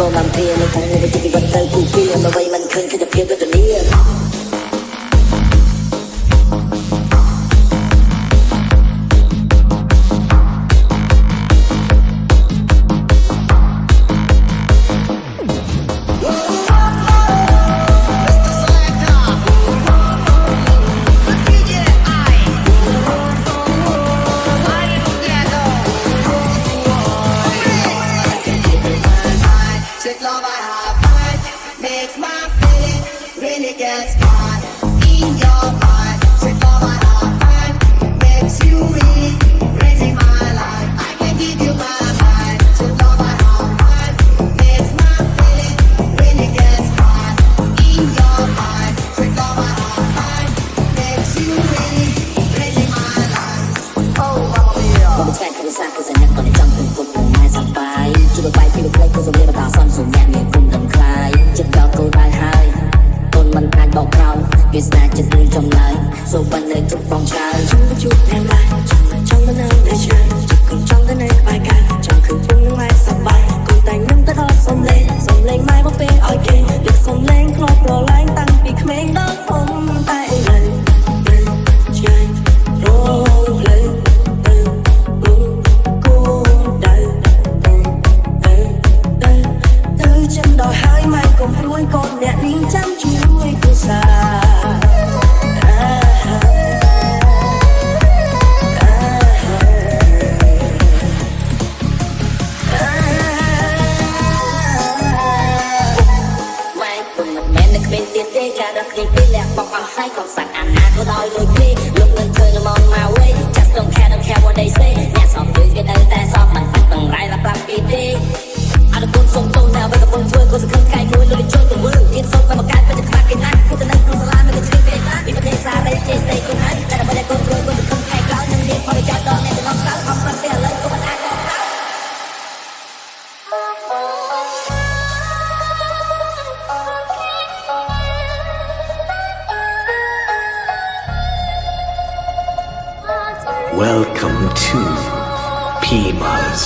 ក៏បានព្រានៅខាងនេះទៅជីវិតទៅគូពីអ្វីមិនឃើញគឺតែភាពដូចគ្នាMakes my feeling really gets hot in your mind. Take all my heart, makes you weak, raising my life. I can give you my mind. Take all my heart, makes my feeling really gets hot in your mind. Take all my heart, makes you weak, raising my life. Oh, mamma mia. មកឆ្កែគ្រួសារគឺសញ្ញាក៏តែចង់ពុកពុកម៉ែសប្បាយជួយបាយពីលោកផ្លេចក៏សំលេងបន្តសំសំញាមានគុំដឹងខ្លាយចិត្តដល់គោលដៅហើយតូនមិនអាចបោកក្រោយវាស្នាចិត្តរឿងចំណើយសូមបាននៅជុំបងឆ្លើយចង់ជួបទាំងឡាយចង់ទៅនៅតែឆ្ងាយចង់ទៅនៅក្បែរកាយចង់គឺពុំនឹងម៉ែសប្បាយកូនតែនឹងទៅដល់សំលេងម៉ែមកពេលឲ្យគេលើកសំលេងខ្លោចប្រឡែងតាំងពីក្មេងដល់ធំតែឥឡូវឆ្ងាយរងលើចាំដល់ហើយម៉ែកុំព្រួយកូនអ្នកនាងចាំជួយគូសាម៉ែកុំមិនមែននៅគ្មានទៀតទេចាដល់គ្នាពេលលះបង់អស់ហើយកុំសាក់អាហារក៏ដោយលុយគ្នាលោកនឹងឃើញមកមកវិញ Just don't care what they say អ្នកសោកគឺគេនៅតែសោកមិនបាច់បង្រៃដល់ប្រាប់ពីទេអរគុណសូមតូនតែអ្វីក៏បងធ្វើក៏សង្ឃឹមកាយមួយលុយចូលទៅមើលទៀតសូមតែមកកាយពេញខ្លាចគេណាស់គឺទៅនៅក្នុងសាលាមិនឆ្លៀតពេកណាពីប្រទេសសារ៉េចេស្ទេគុំហើយតែអ្វីដែលកូនធ្វើក៏សង្ឃឹមកាយក្រោយនឹងមានផលប្រយោជន៍ដល់អ្នកទាំងអស់ក្រៅខំប្រឹងតែឥឡូវក៏មិនអាចដល់ក្រៅ Welcome to P-Buzz.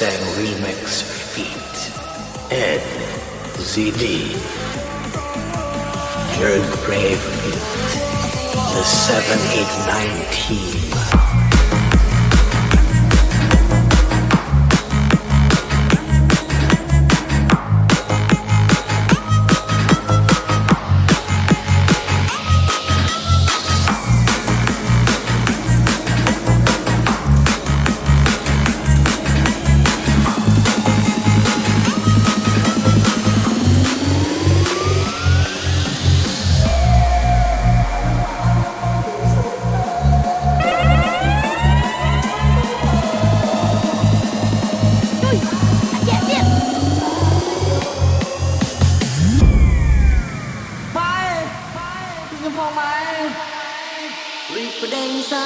Sang remix feat Ed ZD Jared Brave feat the 789 team.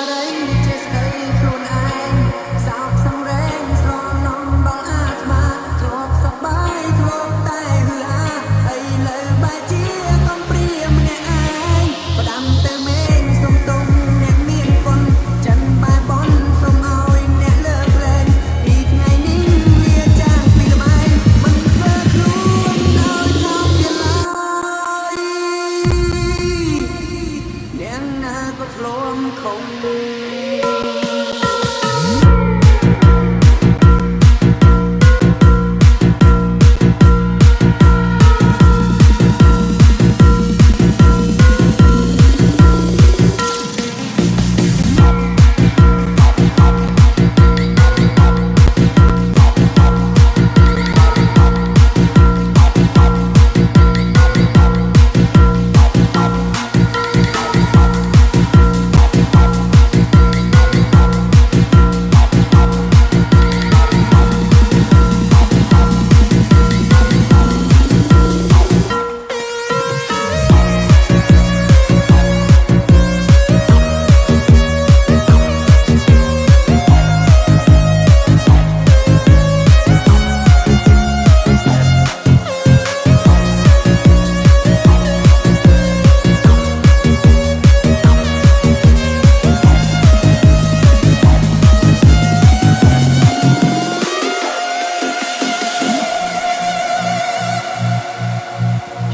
Hãy subscribe cho kênh Ghiền Mì Gõ để không bỏ lỡ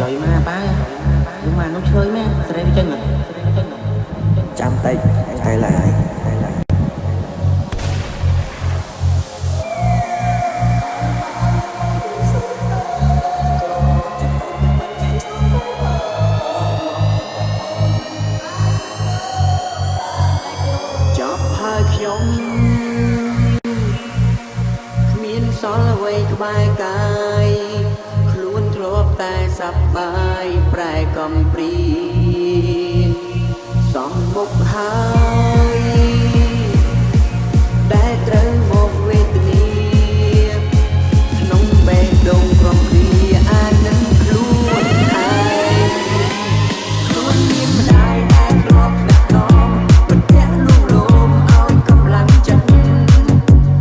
ចុយមកប៉ាយកមកនោះឆ្លើយមកស្រីវាចឹងចាំតិចតែឡើយចាប់ហើយខ្ញុំគ្មានសល់អ្វីក្បែរកាយខ្លួនធ្លាប់តែសប្បាយប្រែកំព្រីសំមុខហើយដែលត្រូវមកវេទនាក្នុងបេះដូងក្រុមគ្នាអានឹងខ្លួនឯងខ្លួនមានម្ដាយដែលធ្លាប់ដាក់តងប្រទះលួងលោមឲ្យកម្លាំងចិត្ត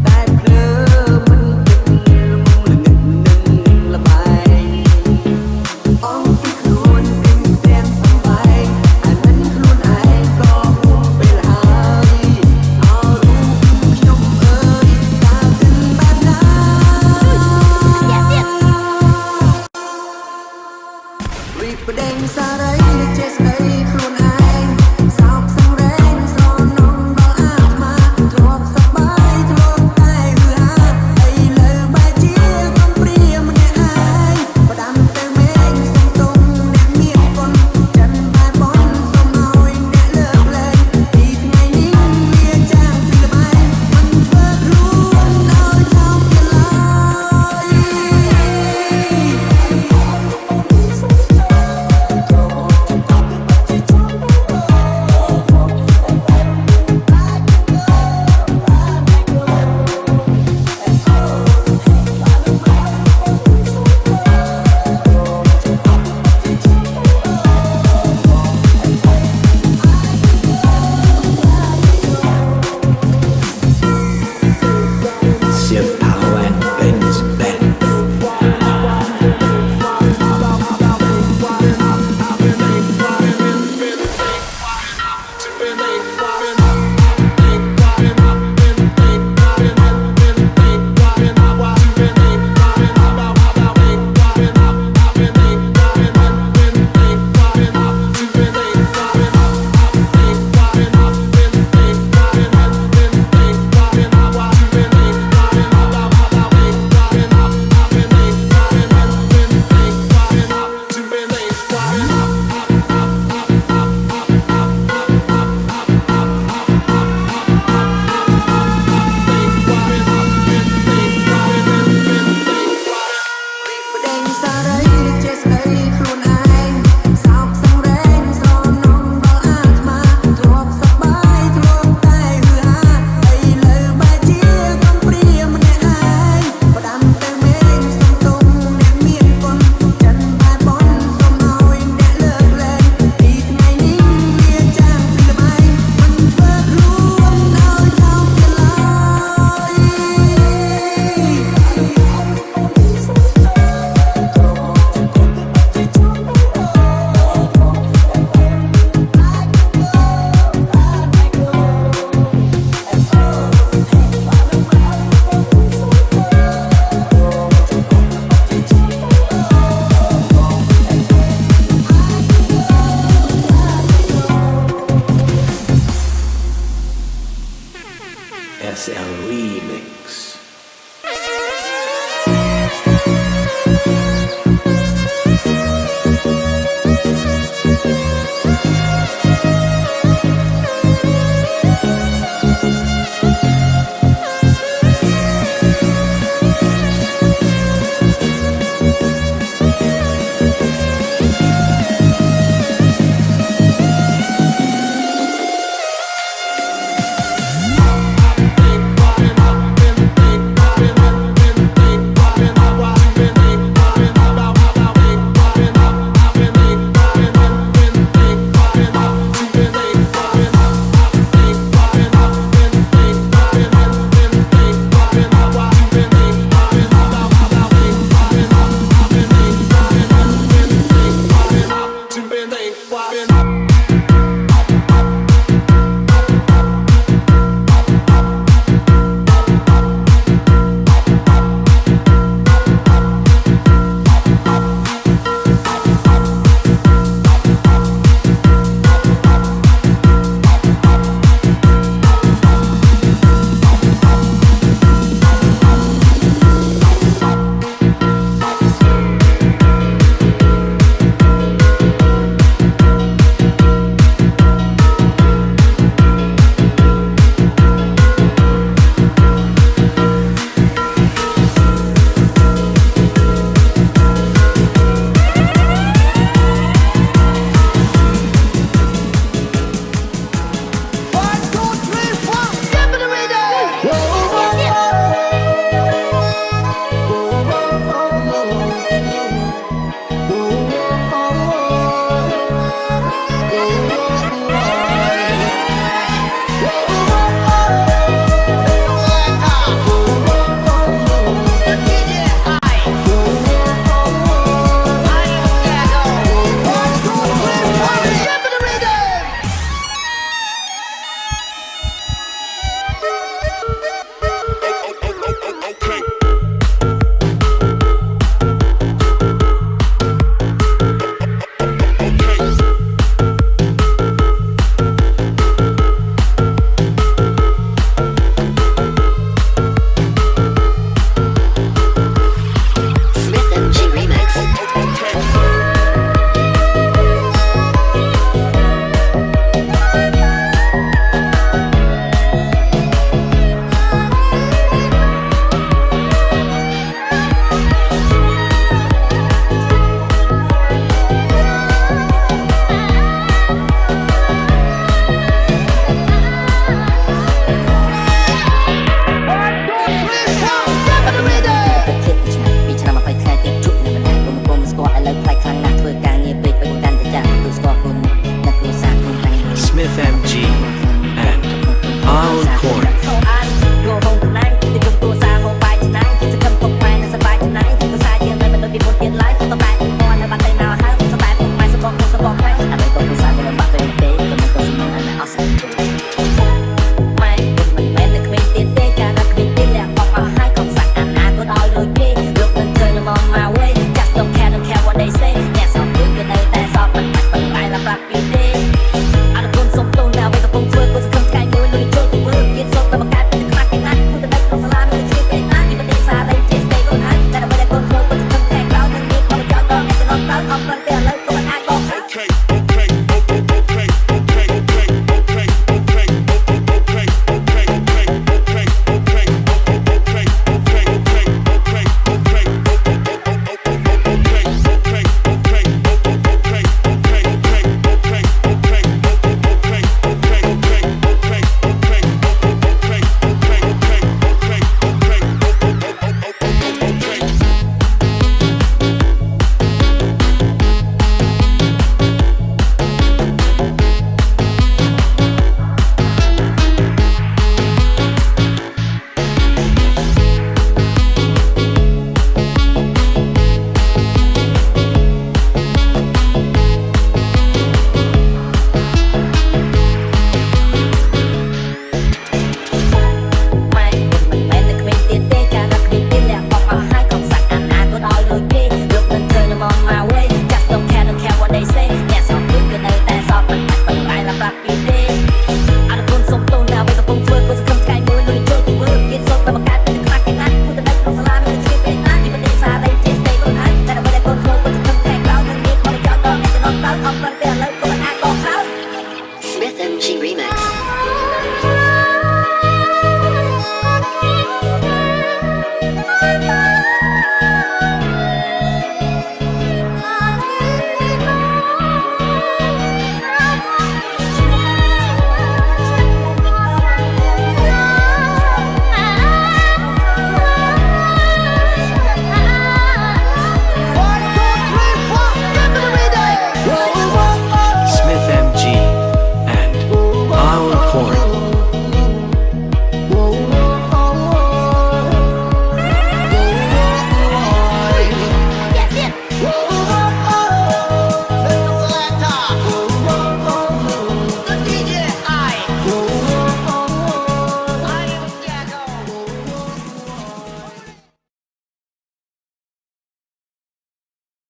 តែភ្លើមិនទឹកល្ងឹតនឹងលបែងអងពីខ្លួនពេញទាំងសំបែងអានឹងខ្លួនឯងក៏ពុំពេលហើយអោរូបខ្ញុំអើយតើគិនបែបណាវិបដិងសារី